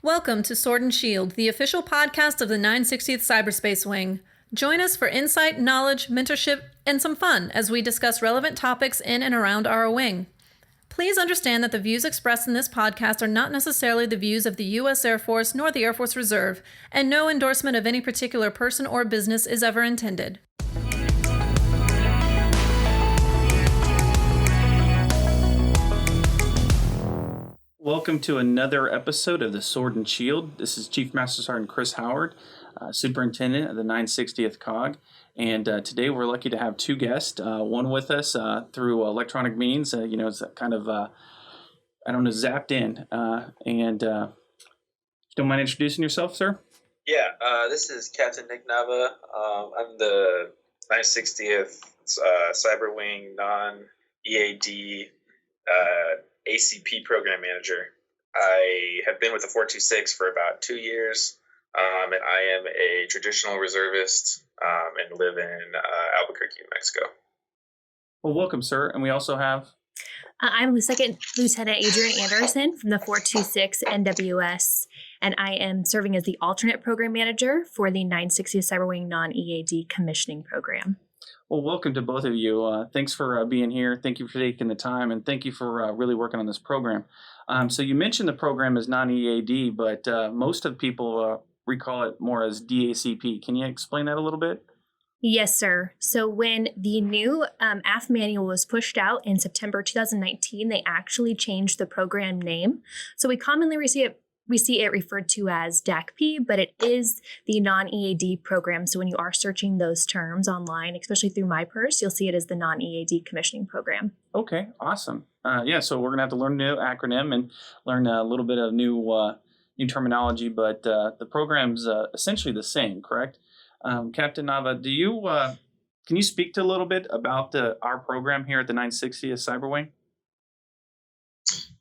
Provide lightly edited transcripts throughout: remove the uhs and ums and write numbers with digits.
Welcome to Sword and Shield, the official podcast of the 960th Cyberspace Wing. Join us for insight, knowledge, mentorship, and some fun as we discuss relevant topics in and around our wing. Please understand that the views expressed in this podcast are not necessarily the views of the U.S. Air Force nor the Air Force Reserve, and no endorsement of any particular person or business is ever intended. Welcome to another episode of the Sword and Shield. This is Chief Master Sgt. Chris Howard, Superintendent of the 960th COG. And today we're lucky to have two guests, one with us through electronic means, it's kind of, zapped in. Don't mind introducing yourself, sir? Yeah, this is Captain Nick Nava. I'm the 960th Cyber Wing non-EAD ACP program manager. I have been with the 426 for about 2 years, and I am a traditional reservist and live in Albuquerque, New Mexico. Well, welcome, sir. And we also have... I'm the Second Lieutenant Adriene Anderson from the 426 NWS, and I am serving as the alternate program manager for the 960th Cyber Wing non-EAD commissioning program. Well, welcome to both of you. Thanks for being here. Thank you for taking the time, and thank you for really working on this program. So you mentioned the program is non-EAD, but most of the people recall it more as DACP. Can you explain that a little bit? Yes, sir. So when the new AF manual was pushed out in September 2019, they actually changed the program name. So we commonly see it referred to as DACP, but it is the non-EAD program. So when you are searching those terms online, especially through MyPurse, you'll see it as the non-EAD commissioning program. Okay, awesome. So we're going to have to learn a new acronym and learn a little bit of new terminology, but the program's essentially the same, correct? Captain Nava, can you speak to a little bit about our program here at the 960th Cyber Wing?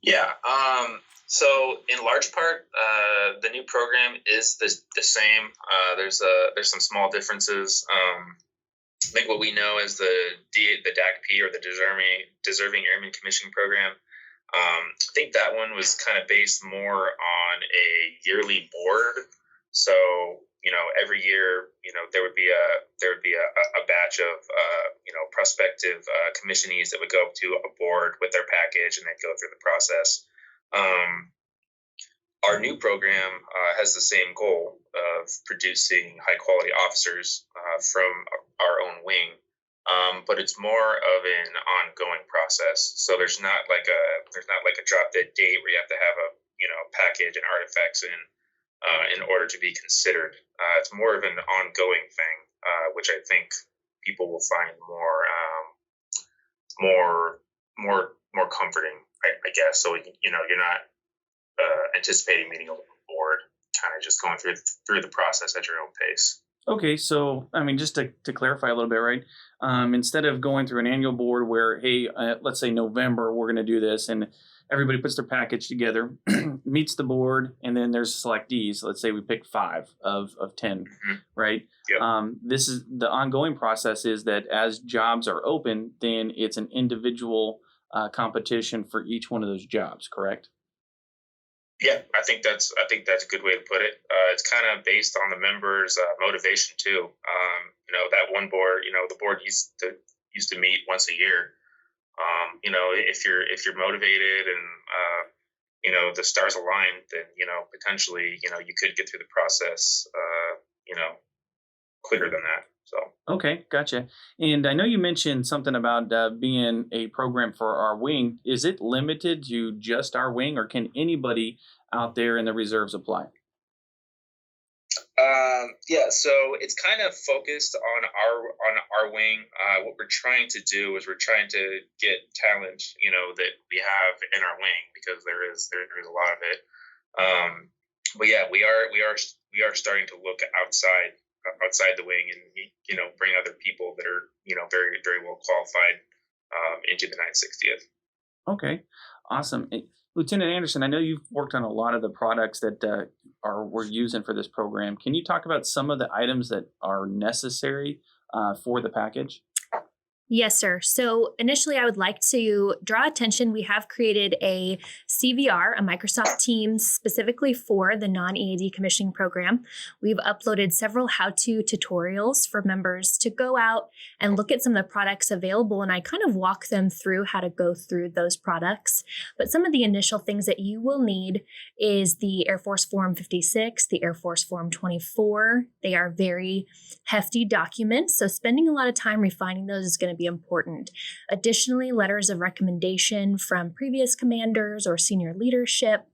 Yeah. So in large part, the new program is the same. There's some small differences. I think what we know is the DACP, or the Deserving Airman Commissioning Program. I think that one was kind of based more on a yearly board. So every year, there would be a batch of prospective commissionees that would go to a board with their package, and they'd go through the process. Our new program has the same goal of producing high quality officers from our own wing, but it's more of an ongoing process. So there's not like a drop dead date where you have to have a package and artifacts in order to be considered. It's more of an ongoing thing, which I think people will find more comforting, I guess. So you're not anticipating meeting a board, kind of just going through the process at your own pace. Okay, so just to clarify a little bit, right? Instead of going through an annual board where, hey, let's say November, we're going to do this, and everybody puts their package together, meets the board, and then there's selectees. Let's say we pick 5 of 10, mm-hmm. Right? Yep. This is the ongoing process. Is that as jobs are open, then it's an individual competition for each one of those jobs, correct? Yeah, I think that's a good way to put it. It's kind of based on the members' motivation too. That one board, the board used to meet once a year. If you're motivated and the stars align, then potentially you could get through the process quicker than that. So okay, gotcha. And I know you mentioned something about being a program for our wing. Is it limited to just our wing, or can anybody out there in the reserves apply? So it's kind of focused on our wing. What we're trying to do is we're trying to get talent, that we have in our wing, because there's a lot of it. But yeah, we are starting to look outside the wing and bring other people that are very, very well qualified into the 960th. Okay, awesome. Lieutenant Anderson, I know you've worked on a lot of the products that we're using for this program. Can you talk about some of the items that are necessary for the package? Yes, sir. So initially, I would like to draw attention. We have created a CVR, a Microsoft Teams, specifically for the non-EAD commissioning program. We've uploaded several how-to tutorials for members to go out and look at some of the products available, and I kind of walk them through how to go through those products. But some of the initial things that you will need is the Air Force Form 56, the Air Force Form 24. They are very hefty documents, so spending a lot of time refining those is going to be important. Additionally, letters of recommendation from previous commanders or senior leadership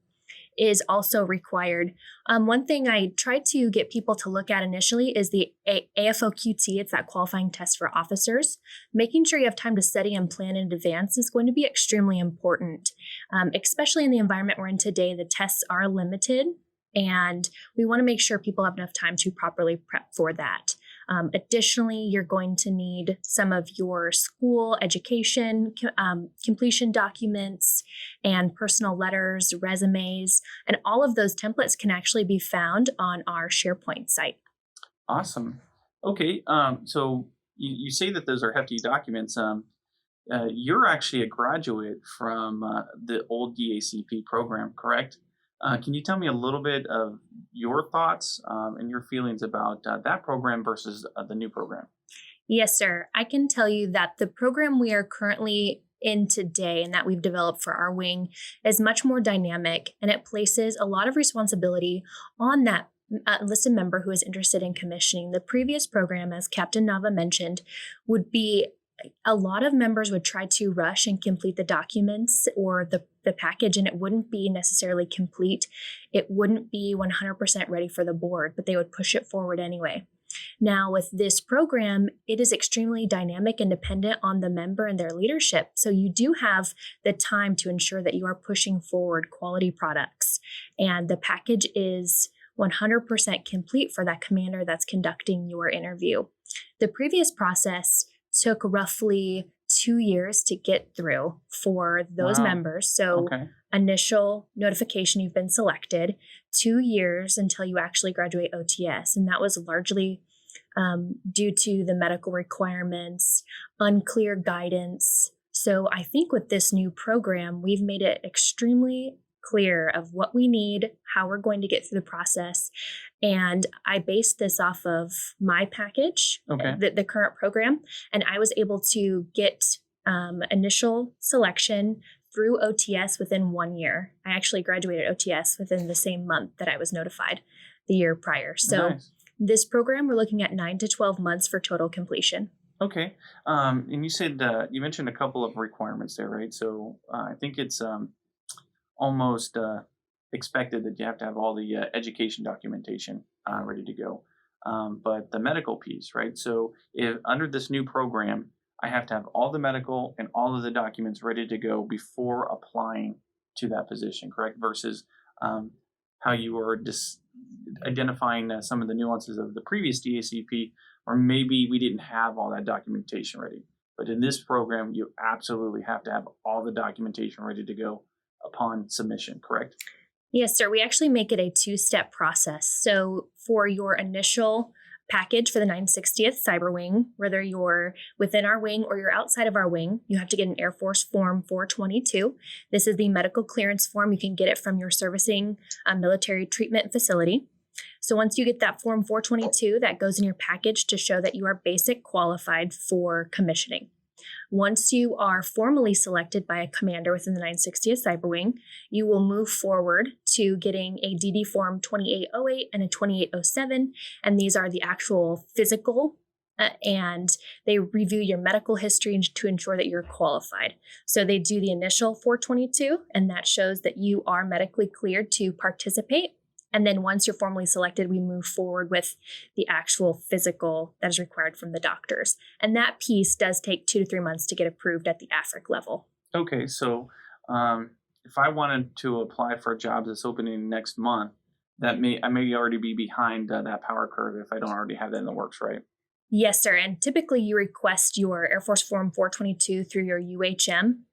is also required. One thing I try to get people to look at initially is the AFOQT. It's that qualifying test for officers. Making sure you have time to study and plan in advance is going to be extremely important, especially in the environment we're in today. The tests are limited, and we want to make sure people have enough time to properly prep for that. Additionally, you're going to need some of your school education completion documents and personal letters, resumes, and all of those templates can actually be found on our SharePoint site. Awesome. Okay, so you say that those are hefty documents. You're actually a graduate from the old DACP program, correct? Can you tell me a little bit of your thoughts and your feelings about that program versus the new program? Yes, sir. I can tell you that the program we are currently in today and that we've developed for our wing is much more dynamic, and it places a lot of responsibility on that enlisted member who is interested in commissioning. The previous program, as Captain Nava mentioned, would be a lot of members would try to rush and complete the documents or the package, and it wouldn't be necessarily complete. It wouldn't be 100% ready for the board, but they would push it forward anyway. Now, with this program, it is extremely dynamic and dependent on the member and their leadership. So you do have the time to ensure that you are pushing forward quality products, and the package is 100% complete for that commander that's conducting your interview. The previous process took roughly 2 years to get through for those members. So initial notification, you've been selected, 2 years until you actually graduate OTS. And that was largely due to the medical requirements, unclear guidance. So I think with this new program, we've made it extremely clear of what we need, how we're going to get through the process. And I based this off of my package, the current program, and I was able to get initial selection through OTS within 1 year. I actually graduated OTS within the same month that I was notified the year prior. So this program, we're looking at 9 to 12 months for total completion. Okay. And you said, you mentioned a couple of requirements there, right? So I think it's almost expected that you have to have all the education documentation ready to go. But the medical piece, right? So if under this new program, I have to have all the medical and all of the documents ready to go before applying to that position, correct? Versus how you were identifying some of the nuances of the previous DACP, or maybe we didn't have all that documentation ready. But in this program, you absolutely have to have all the documentation ready to go upon submission, correct? Yes, sir. We actually make it a 2-step process. So for your initial package for the 960th Cyber Wing, whether you're within our wing or you're outside of our wing, you have to get an Air Force Form 422. This is the medical clearance form. You can get it from your servicing military treatment facility. So once you get that Form 422, that goes in your package to show that you are basic qualified for commissioning. Once you are formally selected by a commander within the 960th Cyber Wing, you will move forward to getting a DD Form 2808 and a 2807, and these are the actual physical, and they review your medical history to ensure that you're qualified. So they do the initial 422, and that shows that you are medically cleared to participate. And then once you're formally selected, we move forward with the actual physical that is required from the doctors. And that piece does take 2 to 3 months to get approved at the AFRIC level. Okay, so if I wanted to apply for a job that's opening next month, I may already be behind that power curve if I don't already have that in the works, right? Yes, sir. And typically you request your Air Force Form 422 through your UHM.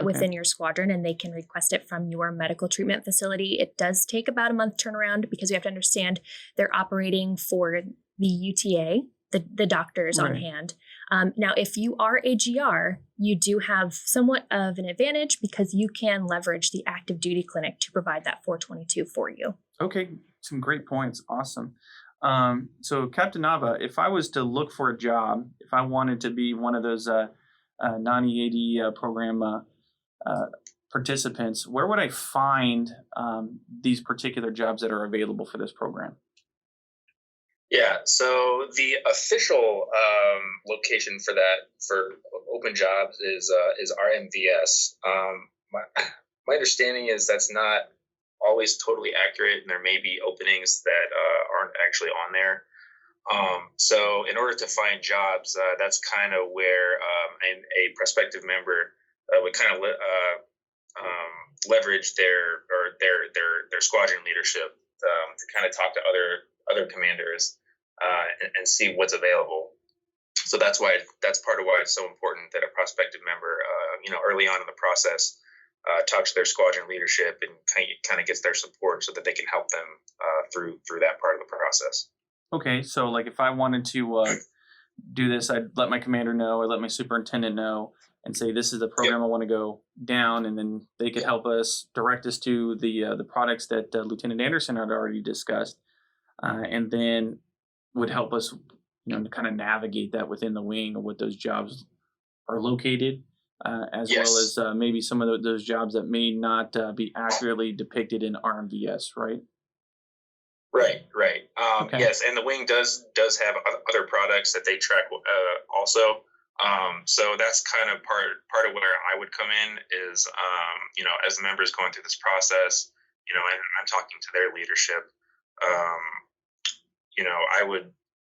Within your squadron, and they can request it from your medical treatment facility. It does take about a month turnaround because you have to understand they're operating for the UTA, the doctors on Right. hand. Now, if you are a GR, you do have somewhat of an advantage because you can leverage the active duty clinic to provide that 422 for you. Okay, some great points. Awesome. So, Captain Nava, if I was to look for a job, if I wanted to be one of those non-EAD program participants, where would I find these particular jobs that are available for this program? Yeah, so the official location for that for open jobs is RMVS. My understanding is that's not always totally accurate, and there may be openings that aren't actually on there. So in order to find jobs, that's kind of where a prospective member would kind of leverage their squadron leadership to kind of talk to other commanders and see what's available. So that's part of why it's so important that a prospective member, early on in the process, talks to their squadron leadership and kind of gets their support so that they can help them through that part of the process. Okay, so like if I wanted to do this, I'd let my commander know, I'd let my superintendent know, and say this is the program I want to go down, and then they could help us direct us to the products that Lieutenant Anderson had already discussed, and then would help us, to kind of navigate that within the wing of what those jobs are located, as well as maybe some of those jobs that may not be accurately depicted in RMVS, right? Right. Okay. Yes, and the wing does have other products that they track also. So that's kind of part of where I would come in is, as the members going through this process, and I'm talking to their leadership,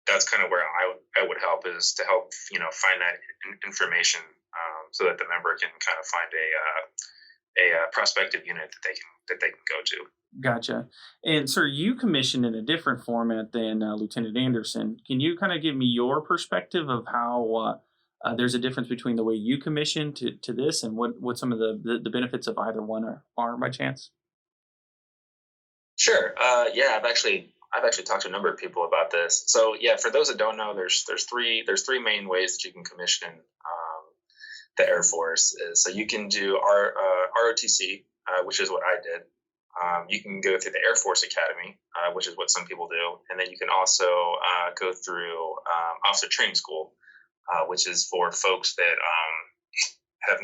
that's kind of where I would help is to help, find that information so that the member can kind of find a prospective unit that they can go to. Gotcha. And sir, you commissioned in a different format than Lieutenant Anderson. Can you kind of give me your perspective of how there's a difference between the way you commissioned to this and what some of the benefits of either one are by chance? Sure. Yeah, I've actually talked to a number of people about this. So yeah, for those that don't know, there's three main ways that you can commission the Air Force. So you can do ROTC, which is what I did. You can go through the Air Force Academy, which is what some people do, and then you can also go through officer training school, which is for folks that are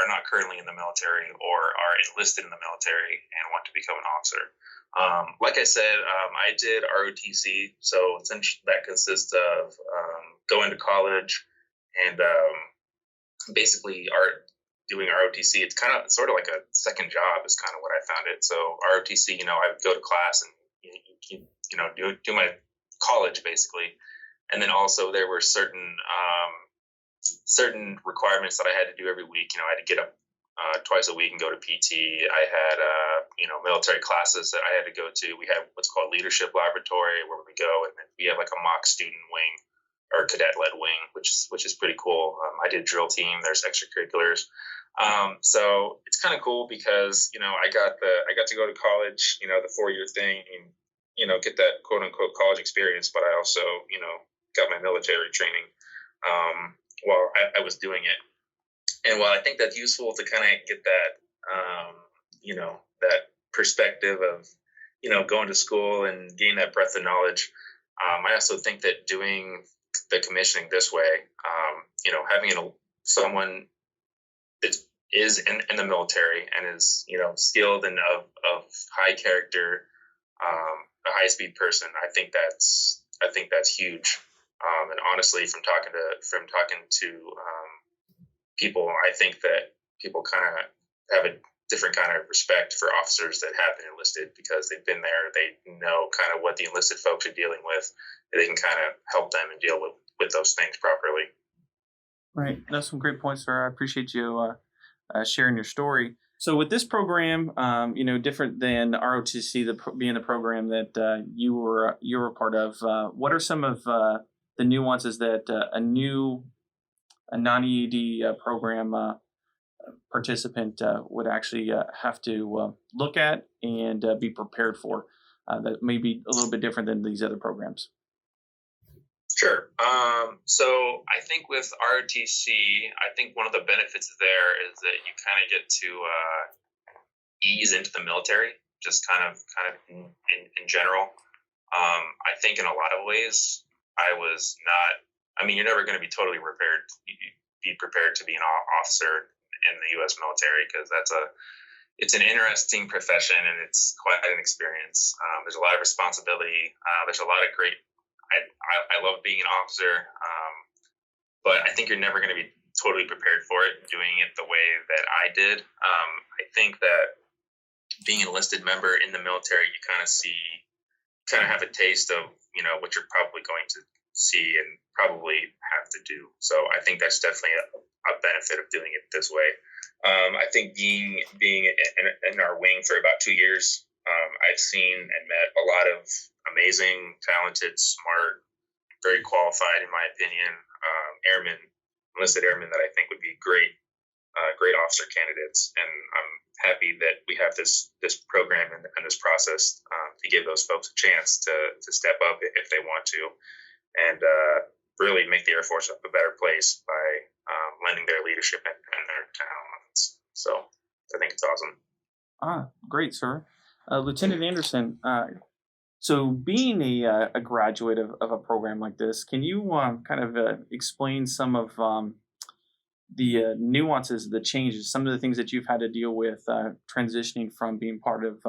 not currently in the military or are enlisted in the military and want to become an officer. Like I said, I did ROTC, so essentially that consists of going to college and basically doing ROTC. It's sort of like a second job is kind of what I found it. So ROTC, I would go to class and do my college basically, and then also there were certain requirements that I had to do every week. I had to get up twice a week and go to PT. I had military classes that I had to go to. We have what's called leadership laboratory where we go, and then we have like a mock student wing or cadet led wing, which is pretty cool. I did drill team. There's extracurriculars. So it's kind of cool because I got to go to college, the 4-year thing, and get that quote unquote college experience. But I also got my military training while I was doing it. And while I think that's useful to kind of get that that perspective of going to school and gaining that breadth of knowledge, I also think that doing the commissioning this way, having someone that is in the military and is skilled and of high character, a high speed person, I think that's huge. And honestly, from talking to people, I think that people kind of have a different kind of respect for officers that have been enlisted because they've been there. They know kind of what the enlisted folks are dealing with. They can kind of help them and deal with those things properly. Right. That's some great points, sir. I appreciate you sharing your story. So with this program, different than ROTC, being the program that you were part of, what are some of the nuances that a non-EAD program participant would actually have to look at and be prepared for that may be a little bit different than these other programs? Sure. So I think with ROTC, I think one of the benefits there is that you kind of get to ease into the military, just kind of in general. I think in a lot of ways, I was not. I mean, you're never going to be totally prepared. Be prepared to be an officer in the U.S. military, because it's an interesting profession and it's quite an experience. There's a lot of responsibility. There's a lot of great. I love being an officer, but I think you're never going to be totally prepared for it doing it the way that I did. I think that being an enlisted member in the military, you kind of have a taste of, what you're probably going to see and probably have to do. So I think that's definitely a benefit of doing it this way. I think being in our wing for about 2 years, I've seen and met a lot of amazing, talented, smart, very qualified, in my opinion, enlisted airmen that I think would be great officer candidates. And I'm happy that we have this program and this process to give those folks a chance to step up if they want to, and really make the Air Force a better place by lending their leadership and their talents. So I think it's awesome. Great, sir. Lieutenant Anderson, so being a graduate of a program like this, can you kind of explain some of the nuances, the changes, some of the things that you've had to deal with transitioning from being part of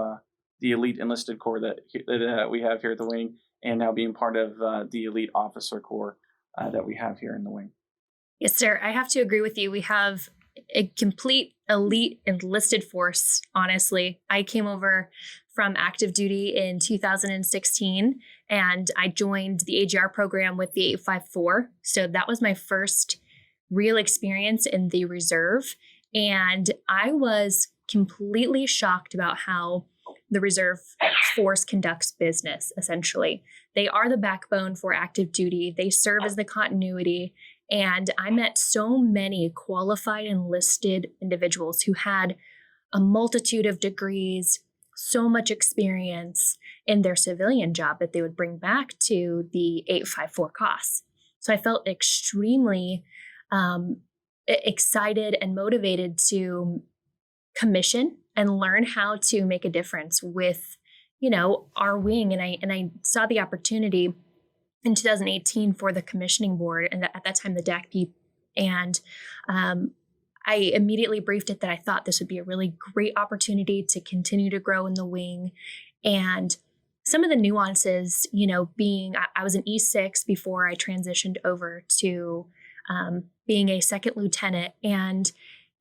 the elite enlisted corps that we have here at the wing, and now being part of the elite officer corps that we have here in the wing? Yes, sir. I have to agree with you. We have a complete elite enlisted force, honestly. I came over from active duty in 2016, and I joined the AGR program with the 854. So that was my first real experience in the reserve. And I was completely shocked about how the reserve force conducts business, essentially. They are the backbone for active duty. They serve as the continuity. And I met so many qualified enlisted individuals who had a multitude of degrees, so much experience in their civilian job that they would bring back to the 854 COS. So I felt extremely excited and motivated to commission and learn how to make a difference with, our wing. And I saw the opportunity in 2018 for the commissioning board, and at that time the DACP, and I immediately briefed it that I thought this would be a really great opportunity to continue to grow in the wing. And some of the nuances, being I was an E6 before I transitioned over to being a second lieutenant, and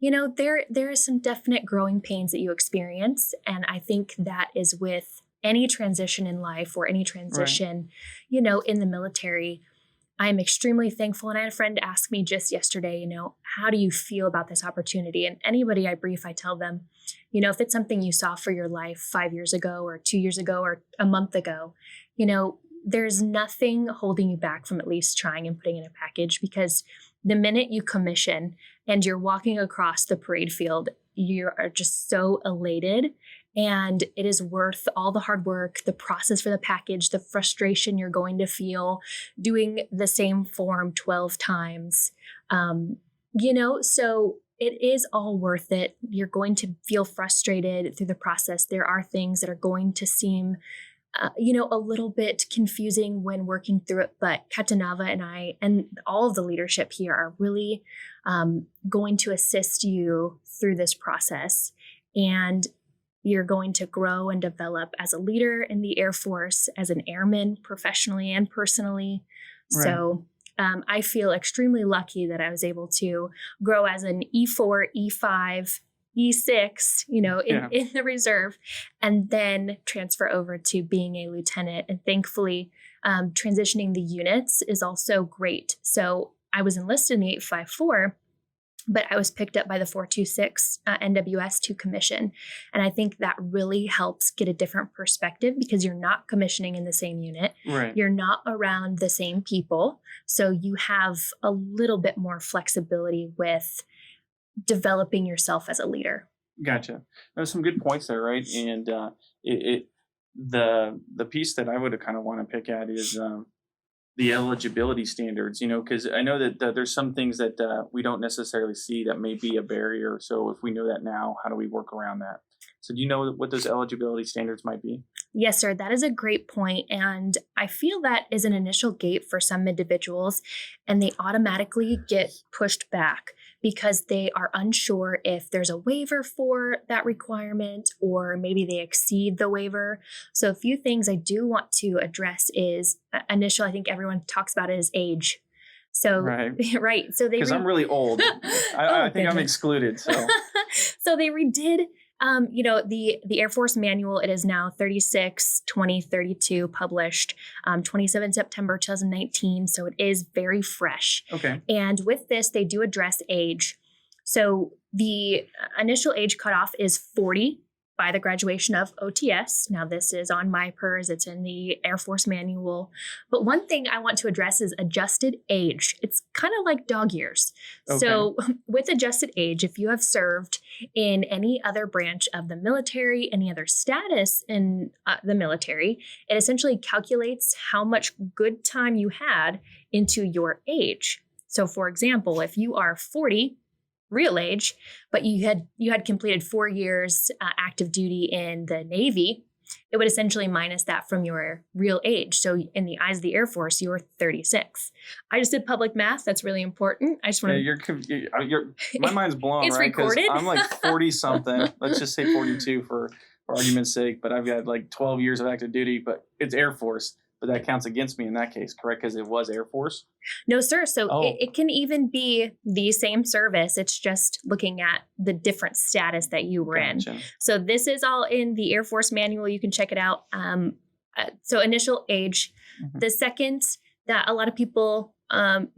there is some definite growing pains that you experience, and I think that is with any transition in life or any transition, right, in the military. I'm extremely thankful. And I had a friend ask me just yesterday, how do you feel about this opportunity? And anybody I brief, I tell them, if it's something you saw for your life 5 years ago or 2 years ago or a month ago, there's nothing holding you back from at least trying and putting in a package, because the minute you commission and you're walking across the parade field, you are just so elated. And it is worth all the hard work, the process for the package, the frustration you're going to feel doing the same form 12 times. So it is all worth it. You're going to feel frustrated through the process. There are things that are going to seem, a little bit confusing when working through it. But Captain Nava and I, and all of the leadership here, are really going to assist you through this process. And you're going to grow and develop as a leader in the Air Force, as an airman, professionally and personally. Right. So I feel extremely lucky that I was able to grow as an E4, E5, E6, in the reserve, and then transfer over to being a lieutenant. And thankfully, transitioning the units is also great. So I was enlisted in the 854, but I was picked up by the 426 NWS to commission. And I think that really helps get a different perspective, because you're not commissioning in the same unit. Right. You're not around the same people. So you have a little bit more flexibility with developing yourself as a leader. Gotcha. There's some good points there, right? And the piece that I would kind of want to pick at is the eligibility standards, because I know that there's some things that we don't necessarily see that may be a barrier. So if we know that now, how do we work around that? So do you know what those eligibility standards might be? Yes, sir. That is a great point. And I feel that is an initial gate for some individuals, and they automatically get pushed back because they are unsure if there's a waiver for that requirement, or maybe they exceed the waiver. So a few things I do want to address is initial, I think everyone talks about it, is age. So, Right. right. So they, Because I'm really old. I think I'm excluded. So, so they redid, the Air Force manual. It is now 36/2032 published, 27 September 2019. So it is very fresh. okay. And with this, they do address age. So the initial age cutoff is 40 by the graduation of OTS. Now, this is on my PERS. It's in the Air Force manual. But one thing I want to address is adjusted age. It's kind of like dog years. Okay. So with adjusted age, if you have served in any other branch of the military, any other status in the military, it essentially calculates how much good time you had into your age. So for example, if you are 40, real age, but you had completed 4 years active duty in the Navy, it would essentially minus that from your real age. So in the eyes of the Air Force, you're 36. I just did public math. That's really important. I just want to... You're my mind's blown, It's right? 'Cause recorded. I'm like 40 something. Let's just say 42 for argument's sake. But I've got like 12 years of active duty, but it's Air Force. But that counts against me in that case, correct? Because it was Air Force? No, sir. So Oh. it can even be the same service. It's just looking at the different status that you were in. Gotcha. So this is all in the Air Force manual. You can check it out. So initial age. Mhm. The second that a lot of people, kind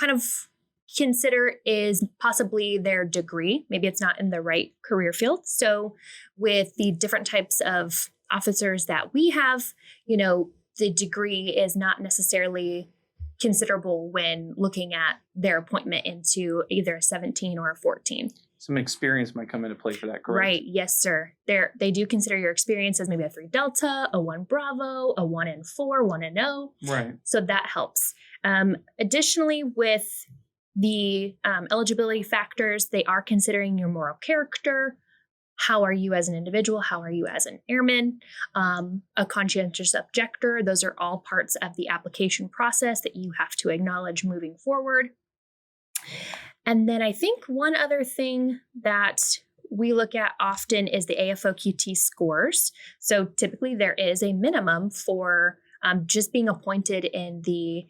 of consider is possibly their degree. Maybe it's not in the right career field. So with the different types of officers that we have, the degree is not necessarily considerable when looking at their appointment into either a 17 or a 14. Some experience might come into play for that, correct? Right. Yes, sir. They do consider your experience as maybe a 3 Delta, a 1 Bravo, a 1N4, 1NO. Right. So that helps. Additionally, with the eligibility factors, they are considering your moral character. How are you as an individual? How are you as an airman? A conscientious objector. Those are all parts of the application process that you have to acknowledge moving forward. And then I think one other thing that we look at often is the AFOQT scores. So typically there is a minimum for just being appointed in the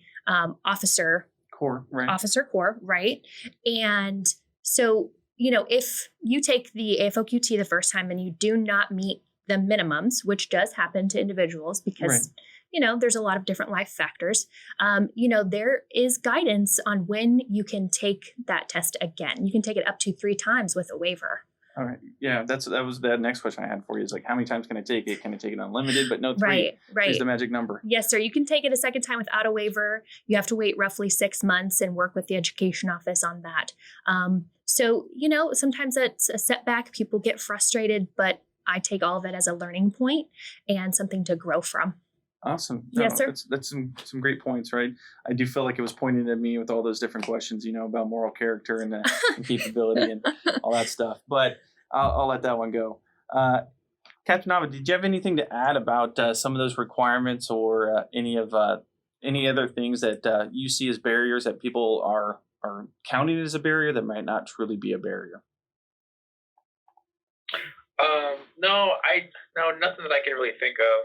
officer Core, right? officer corps, right? And so, if you take the AFOQT the first time and you do not meet the minimums, which does happen to individuals because, there's a lot of different life factors, there is guidance on when you can take that test again. You can take it up to 3 times with a waiver. All right. Yeah, that was the next question I had for you is like, how many times can I take it? Can I take it unlimited? But no, 3 Right. is the magic number. Yes, sir. You can take it a second time without a waiver. You have to wait roughly 6 months and work with the education office on that. So, sometimes it's a setback. People get frustrated, but I take all of it as a learning point and something to grow from. Awesome. Yes, sir. That's some great points, right? I do feel like it was pointed at me with all those different questions, about moral character and capability and all that stuff. But I'll let that one go. Captain Nava, did you have anything to add about some of those requirements or any other things that you see as barriers that people are counting as a barrier that might not truly be a barrier? No, nothing that I can really think of.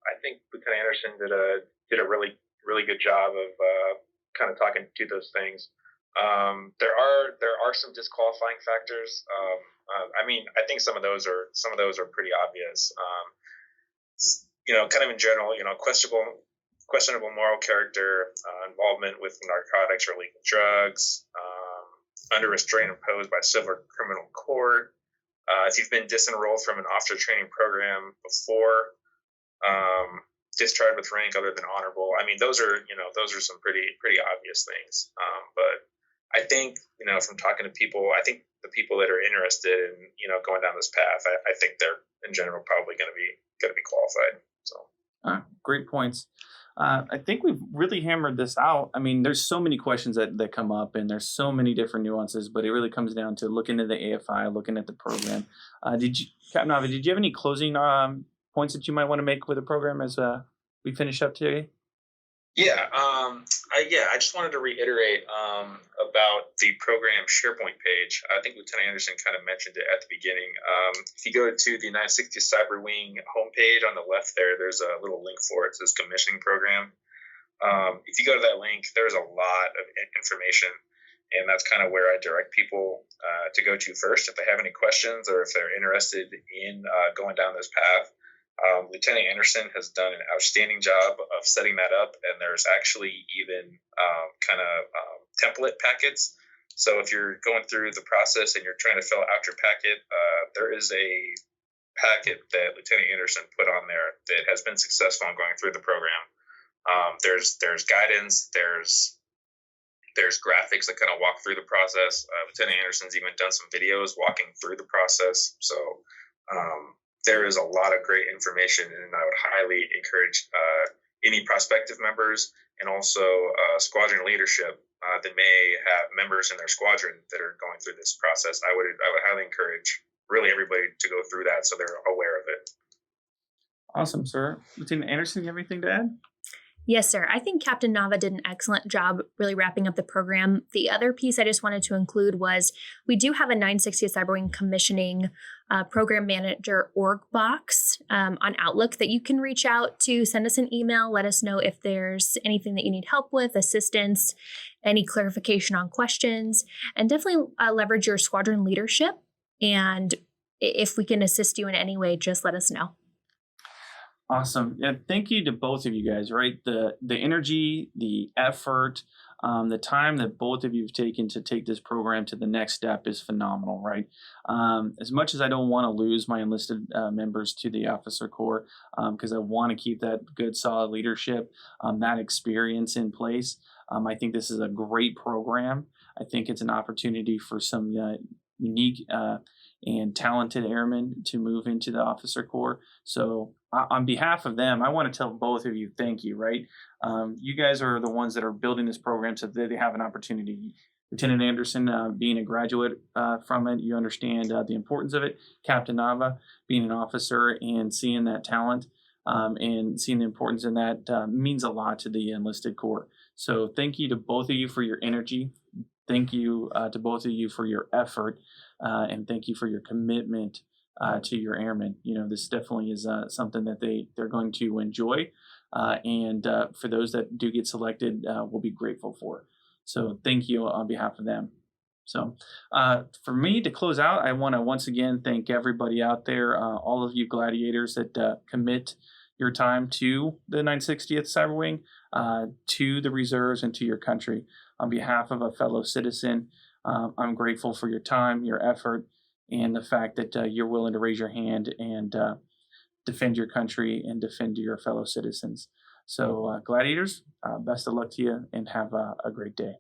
I think Lieutenant Anderson did a really, really good job of kind of talking to those things. There are some disqualifying factors. I think some of those are pretty obvious. Kind of in general, questionable moral character, involvement with narcotics or illegal drugs, under restraint imposed by civil or criminal court. If you've been disenrolled from an officer training program before, discharged with rank other than honorable. Those are some pretty obvious things. But I think, from talking to people, I think the people that are interested in, going down this path, I think they're in general probably going to be qualified. So. Great points. I think we've really hammered this out. I mean, there's so many questions that come up, and there's so many different nuances, but it really comes down to looking at the AFI, looking at the program. Captain Nava, did you have any closing points that you might want to make with the program as we finish up today? I just wanted to reiterate about the program SharePoint page. I think Lieutenant Anderson kind of mentioned it at the beginning. If you go to the 960 Cyber Wing homepage on the left there's a little link for it. It says commissioning program. If you go to that link, there's a lot of information, and that's kind of where I direct people to go to first if they have any questions or if they're interested in going down this path. Lieutenant Anderson has done an outstanding job of setting that up, and there's actually even template packets. So if you're going through the process and you're trying to fill out your packet, there is a packet that Lieutenant Anderson put on there that has been successful in going through the program. There's guidance, there's graphics that kind of walk through the process. Lieutenant Anderson's even done some videos walking through the process. So there is a lot of great information, and I would highly encourage any prospective members and also squadron leadership that may have members in their squadron that are going through this process. I would highly encourage really everybody to go through that so they're aware of it. Awesome, sir. Lieutenant Anderson, you have anything to add? Yes, sir. I think Captain Nava did an excellent job really wrapping up the program. The other piece I just wanted to include was we do have a 960th Cyberwing commissioning program manager org box on Outlook that you can reach out to, send us an email, let us know if there's anything that you need help with, assistance, any clarification on questions, and definitely leverage your squadron leadership. And if we can assist you in any way, just let us know. Awesome. Yeah, thank you to both of you guys, right? The energy, the effort, the time that both of you have taken to take this program to the next step is phenomenal, right? As much as I don't want to lose my enlisted members to the officer corps, because I want to keep that good, solid leadership, that experience in place, I think this is a great program. I think it's an opportunity for some unique and talented airmen to move into the officer corps. So on behalf of them, I want to tell both of you, thank you, right? You guys are the ones that are building this program so that they have an opportunity. Lieutenant Anderson, being a graduate from it, you understand the importance of it. Captain Nava, being an officer and seeing that talent and seeing the importance in that means a lot to the enlisted corps. So thank you to both of you for your energy. Thank you to both of you for your effort, and thank you for your commitment to your airmen. You know, this definitely is something that they're going to enjoy, and for those that do get selected, we'll be grateful for. So thank you on behalf of them. So for me to close out, I want to once again thank everybody out there, all of you gladiators that commit your time to the 960th Cyber Wing, to the reserves, and to your country. On behalf of a fellow citizen, I'm grateful for your time, your effort, and the fact that you're willing to raise your hand and defend your country and defend your fellow citizens. So gladiators, best of luck to you and have a great day.